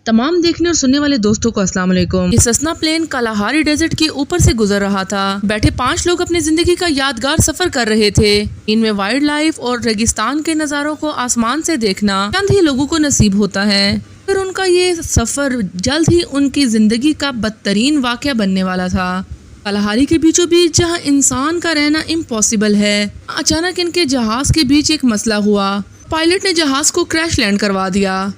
तमाम देखने और सुनने वाले दोस्तों को अस्सलाम वालेकुम। ये ससना प्लेन कालाहारी डेजर्ट के ऊपर से गुजर रहा था। बैठे 5 लोग अपनी जिंदगी का यादगार सफर कर रहे थे। इनमें वाइल्ड लाइफ और रेगिस्तान के नज़ारों को आसमान से देखना चंद ही लोगों को नसीब होता है। फिर उनका ये सफर जल्द ही उनकी जिंदगी का बदतरीन वाक़या बनने वाला था। कालाहारी के बीचों बीच जहाँ इंसान का रहना इम्पॉसिबल है, अचानक इनके जहाज के बीच एक मसला हुआ। पायलट ने जहाज को क्रैश लैंड करवा दिया।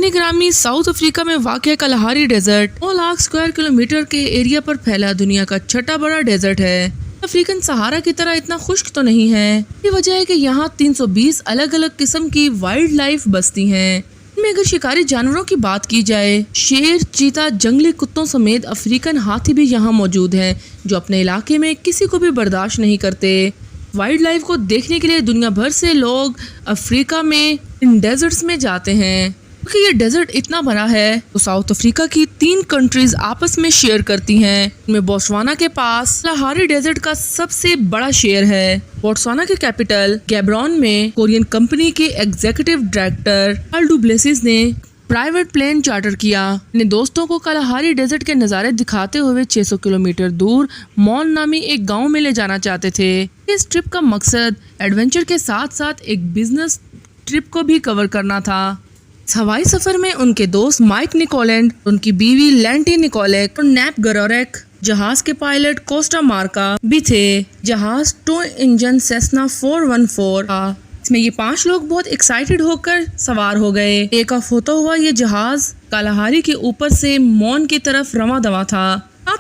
ग्रामी साउथ अफ्रीका में वाक़ Kalahari desert 9 lakh square kilometre के एरिया पर फैला दुनिया का छठा बड़ा डेजर्ट है। अफ्रीकन सहारा की तरह इतना खुश्क तो नहीं है। ये वजह है कि यहाँ 320 अलग अलग किस्म की वाइल्ड लाइफ बसती हैं। इनमें अगर शिकारी जानवरों की बात की जाए, शेर, चीता, जंगली कुत्तों समेत अफ्रीकन हाथी भी यहाँ मौजूद हैं, जो अपने इलाके में किसी को भी बर्दाश्त नहीं करते। वाइल्ड लाइफ को देखने के लिए दुनिया भर से लोग अफ्रीका में इन डेजर्ट्स में जाते हैं। क्योंकि ये डेजर्ट इतना बड़ा है तो साउथ अफ्रीका की 3 कंट्रीज आपस में शेयर करती हैं। इनमें बोत्सवाना के पास कालाहारी डेजर्ट का सबसे बड़ा शेयर है। बोत्सवाना के कैपिटल गैब्रोन में कोरियन कंपनी के executive director Karl du Plessis ने प्राइवेट प्लेन चार्टर किया। अपने दोस्तों को कालाहारी डेजर्ट के नज़ारे दिखाते हुए 600 किलोमीटर दूर मॉल नामी एक गाँव में ले जाना चाहते थे। इस ट्रिप का मकसद एडवेंचर के साथ साथ एक बिजनेस ट्रिप को भी कवर करना था। हवाई सफर में उनके दोस्त माइक निकोलेंड, उनकी बीवी लेंटी निकोलेक और नैप गरोरेक, जहाज के पायलट कोस्टा मार्का भी थे। जहाज 2 इंजन सेस्ना 414 था। इसमें ये 5 लोग बहुत एक्साइटेड होकर सवार हो गए। टेक ऑफ होता हुआ ये जहाज कालाहारी के ऊपर से मॉन की तरफ रवा दवा था।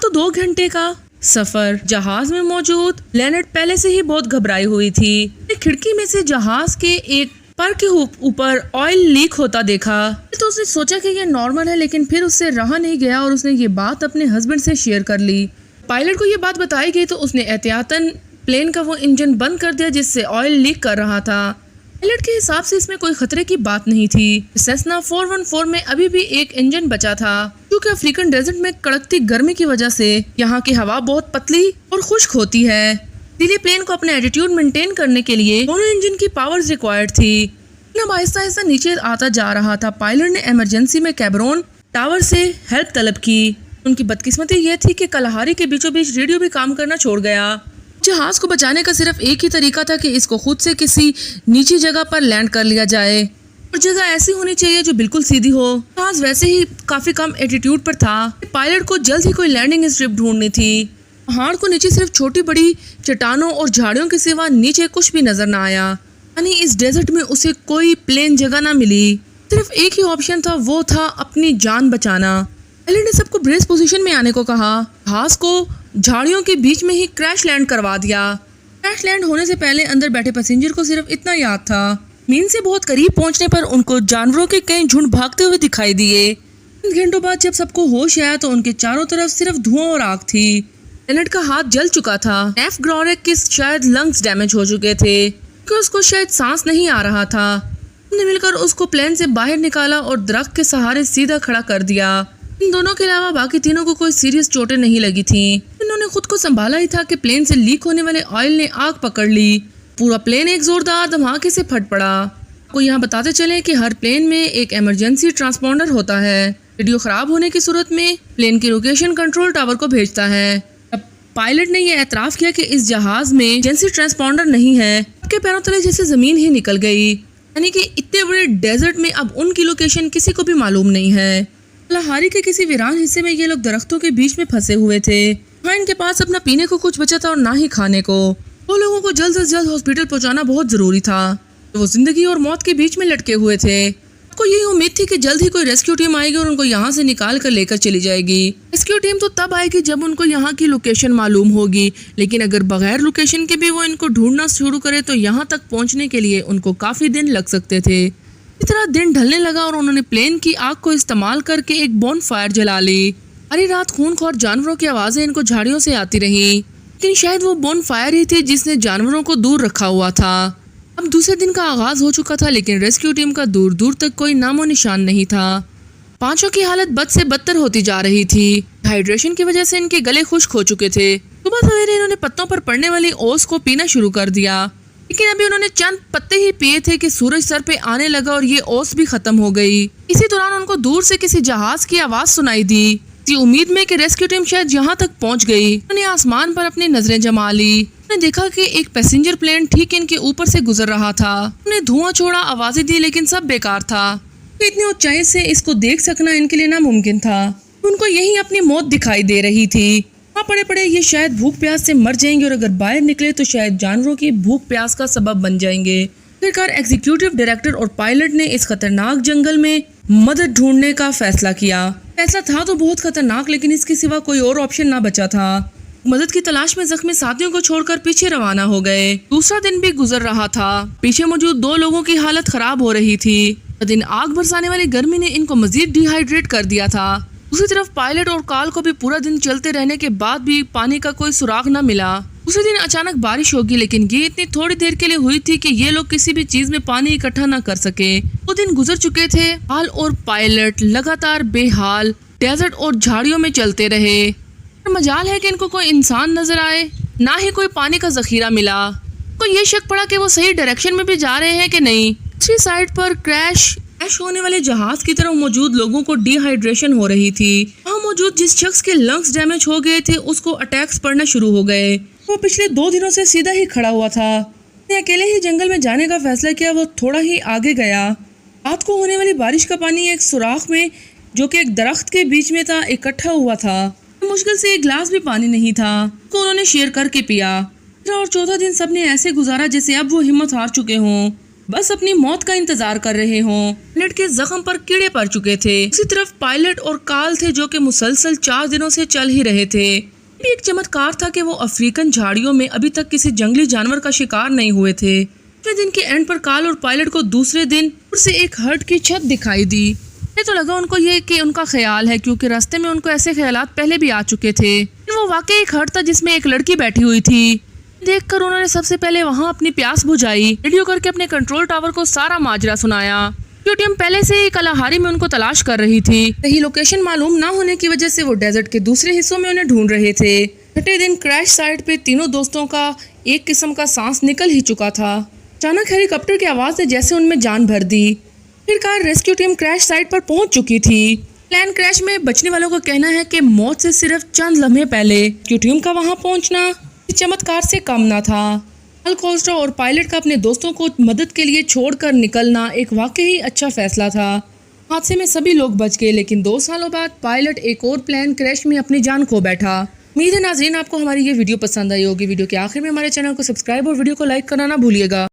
तो 2 घंटे का सफर। जहाज में मौजूद लेनेट पहले से ही बहुत घबराई हुई थी। खिड़की में से जहाज के एक पर के ऊपर ऑयल लीक होता देखा तो उसने सोचा कि ये नॉर्मल है, लेकिन फिर उससे रहा नहीं गया और उसने ये बात अपने हस्बैंड से शेयर कर ली। पायलट को ये बात बताई गई तो उसने एहतियातन प्लेन का वो इंजन बंद कर दिया जिससे ऑयल लीक कर रहा था। पायलट के हिसाब से इसमें कोई खतरे की बात नहीं थी। सेस्ना 414 में अभी भी एक इंजन बचा था, क्योंकि अफ्रीकन डेजर्ट में कड़कती गर्मी की वजह से यहाँ की हवा बहुत पतली और खुश्क होती है। इसीलिए प्लेन को अपने एटीट्यूड मेंटेन करने के लिए दोनों इंजन की पावर्स रिक्वायर्ड थी। अब आहिस्ता आहिस्ता नीचे आता जा रहा था। पायलट ने इमरजेंसी में कैब्रोन टावर से हेल्प तलब की। उनकी बदकिस्मती ये थी कि कालाहारी के बीचों बीच रेडियो भी काम करना छोड़ गया। जहाज को बचाने का सिर्फ एक ही तरीका था कि इसको खुद से किसी नीची जगह पर लैंड कर लिया जाए और जगह ऐसी होनी चाहिए जो बिल्कुल सीधी हो। जहाज वैसे ही काफी कम एटीट्यूड पर था। पायलट को जल्द ही कोई लैंडिंग स्ट्रिप ढूंढनी थी। पहाड़ को नीचे सिर्फ छोटी बड़ी चट्टानों और झाड़ियों के सिवा नीचे कुछ भी नजर न आया। यानी इस डेजर्ट में उसे कोई प्लेन जगह ना मिली। सिर्फ एक ही ऑप्शन था, वो था अपनी जान बचाना। पायलट ने सबको ब्रेस पोजीशन में आने को कहा। जहाज को झाड़ियों के बीच में ही क्रैश लैंड करवा दिया। क्रैश लैंड होने से पहले अंदर बैठे पैसेंजर को सिर्फ इतना याद था, मीन से बहुत करीब पहुंचने पर उनको जानवरों के कई झुंड भागते हुए दिखाई दिए। घंटों बाद जब सबको होश आया तो उनके चारों तरफ सिर्फ धुआं और आग थी। लेनेट का हाथ जल चुका था। नैफ ग्रोरेक के शायद लंग्स डैमेज हो चुके थे कि उसको शायद सांस नहीं आ रहा था। हमने मिलकर उसको प्लेन से बाहर निकाला और दरख्त के सहारे सीधा खड़ा कर दिया। इन दोनों के अलावा बाकी तीनों को कोई सीरियस चोटें नहीं लगी थी। इन्होंने खुद को संभाला ही था कि प्लेन से लीक होने वाले ऑयल ने आग पकड़ ली। पूरा प्लेन एक जोरदार धमाके से फट पड़ा। को यहाँ बताते चले कि हर प्लेन में एक इमरजेंसी ट्रांसपोंडर होता है। रेडियो खराब होने की सूरत में प्लेन की लोकेशन कंट्रोल टावर को भेजता है। पायलट ने यह एतराफ किया कि इस जहाज में इमरजेंसी ट्रांसपोंडर नहीं है। उनके पैरों तले जैसे जमीन ही निकल गई। यानी कि इतने बड़े डेजर्ट में अब उनकी लोकेशन किसी को भी मालूम नहीं है। कालाहारी के किसी वीरान हिस्से में ये लोग दरख्तों के बीच में फंसे हुए थे। वहाँ इनके पास अपना पीने को कुछ बचा था और ना ही खाने को। वो लोगों को जल्द से जल्द हॉस्पिटल पहुँचाना बहुत जरूरी था। वो जिंदगी और मौत के बीच में लटके हुए थे। को यही उम्मीद थी कि जल्द ही कोई रेस्क्यू टीम आएगी और उनको यहाँ से निकाल कर लेकर चली जाएगी। रेस्क्यू टीम तो तब आएगी जब उनको यहाँ की लोकेशन मालूम होगी, लेकिन अगर बगैर लोकेशन के भी वो इनको ढूंढना शुरू करे तो यहाँ तक पहुँचने के लिए उनको काफी दिन लग सकते थे। इस तरह दिन ढलने लगा और उन्होंने प्लेन की आग को इस्तेमाल करके एक बोन फायर जला ली। सारी रात खूनख्वार जानवरों की आवाजें इनको झाड़ियों से आती रही, लेकिन शायद वो बोन फायर ही थी जिसने जानवरों को दूर रखा हुआ था। अब दूसरे दिन का आगाज हो चुका था, लेकिन रेस्क्यू टीम का दूर दूर तक कोई नामो निशान नहीं था। 5 की हालत बद से बदतर होती जा रही थी। हाइड्रेशन की वजह से इनके गले खुश्क हो चुके थे। सुबह सवेरे इन्होंने पत्तों पर पड़ने वाली ओस को पीना शुरू कर दिया। लेकिन अभी उन्होंने चंद पत्ते ही पिए थे कि सूरज सर पे आने लगा और ये ओस भी खत्म हो गई। इसी दौरान उनको दूर से किसी जहाज की आवाज सुनाई दी। इसी उम्मीद में कि रेस्क्यू टीम शायद यहाँ तक पहुँच गई। उन्होंने आसमान पर अपनी नजरें जमा ली। उन्होंने देखा कि एक पैसेंजर प्लेन ठीक इनके ऊपर से गुजर रहा था। उन्होंने धुआं छोड़ा, आवाजें दी, लेकिन सब बेकार था। इतनी ऊंचाई से इसको देख सकना इनके लिए नामुमकिन था। उनको यही अपनी मौत दिखाई दे रही थी। वहाँ पड़े पड़े ये शायद भूख प्यास से मर जाएंगे और अगर बाहर निकले तो शायद जानवरों की भूख प्यास का सबब बन जाएंगे। आखिरकार एग्जीक्यूटिव डायरेक्टर और पायलट ने इस खतरनाक जंगल में मदद ढूंढने का फैसला किया। फैसला था तो बहुत खतरनाक, लेकिन इसके सिवा कोई और ऑप्शन ना बचा था। मदद की तलाश में जख्मी साथियों को छोड़कर पीछे रवाना हो गए। दूसरा दिन भी गुजर रहा था। पीछे मौजूद 2 लोगों की हालत खराब हो रही थी। दिन आग बरसाने वाली गर्मी ने इनको मजीद डिहाइड्रेट कर दिया था। दूसरी तरफ पायलट और काल को भी पूरा दिन चलते रहने के बाद भी पानी का कोई सुराग न मिला। दूसरे दिन अचानक बारिश होगी, लेकिन ये इतनी थोड़ी देर के लिए हुई थी कि ये लोग किसी भी चीज में पानी इकट्ठा न कर सके। 2 दिन गुजर चुके थे। काल और पायलट लगातार बेहाल डेजर्ट और झाड़ियों में चलते रहे। मजाल है कि इनको कोई इंसान नजर आए, ना ही कोई पानी का जखीरा मिला। को ये शक पड़ा कि वो सही डायरेक्शन में भी जा रहे हैं कि नहीं। दूसरी साइड पर क्रैश होने वाले जहाज की तरफ मौजूद लोगों को डिहाइड्रेशन हो रही थी। वहाँ मौजूद जिस शख्स के लंग्स डैमेज हो गए थे उसको अटैक्स पड़ना शुरू हो गए। वो पिछले 2 दिनों से सीधा ही खड़ा हुआ था। उसने अकेले ही जंगल में जाने का फैसला किया। वो थोड़ा ही आगे गया। रात को होने वाली बारिश का पानी एक सुराख में, जो कि एक दरख्त के बीच में था, इकट्ठा हुआ था। मुश्किल से एक गिलास भी पानी नहीं था, तो उन्होंने शेयर करके पिया। और चौथा दिन सबने ऐसे गुजारा जैसे अब वो हिम्मत हार चुके हों, बस अपनी मौत का इंतजार कर रहे हों। पायलट के जख्म पर कीड़े पड़ चुके थे। दूसरी तरफ पायलट और काल थे जो कि मुसलसल 4 दिनों से चल ही रहे थे। भी एक चमत्कार था कि वो अफ्रीकन झाड़ियों में अभी तक किसी जंगली जानवर का शिकार नहीं हुए थे। दूसरे दिन के एंड पर काल और पायलट को दूसरे दिन फिर से एक हट की छत दिखाई दी। ये तो लगा उनको ये कि उनका ख्याल है, क्योंकि रास्ते में उनको ऐसे ख्यालात पहले भी आ चुके थे। वो वाकई एक हट था जिसमें एक लड़की बैठी हुई थी। देखकर उन्होंने सबसे पहले वहां अपनी प्यास बुझाई। रेडियो करके अपने कंट्रोल टावर को सारा माजरा सुनाया। टीम पहले से ही कलाहारी में उनको तलाश कर रही थी। सही लोकेशन मालूम ना होने की वजह से वो डेजर्ट के दूसरे हिस्सों में उन्हें ढूंढ रहे थे। छठे दिन क्रैश साइट पे तीनों दोस्तों का एक किस्म का सांस निकल ही चुका था। अचानक हेलीकॉप्टर की आवाज ने जैसे उनमें जान भर दी। आखिरकार रेस्क्यू टीम क्रैश साइट पर पहुंच चुकी थी। प्लेन क्रैश में बचने वालों का कहना है कि मौत से सिर्फ चंद लम्हे पहले रेस्क्यू टीम का वहां पहुंचना चमत्कार से कम ना था। काल कोस्टा और पायलट का अपने दोस्तों को मदद के लिए छोड़कर निकलना एक वाकई अच्छा फैसला था। हादसे में सभी लोग बच गए, लेकिन 2 सालों बाद पायलट एक और प्लेन क्रैश में अपनी जान खो बैठा। उम्मीद है नाज़रीन आपको हमारी ये वीडियो पसंद आई होगी। वीडियो के आखिर में हमारे चैनल को सब्सक्राइब और वीडियो को लाइक करना ना भूलिएगा।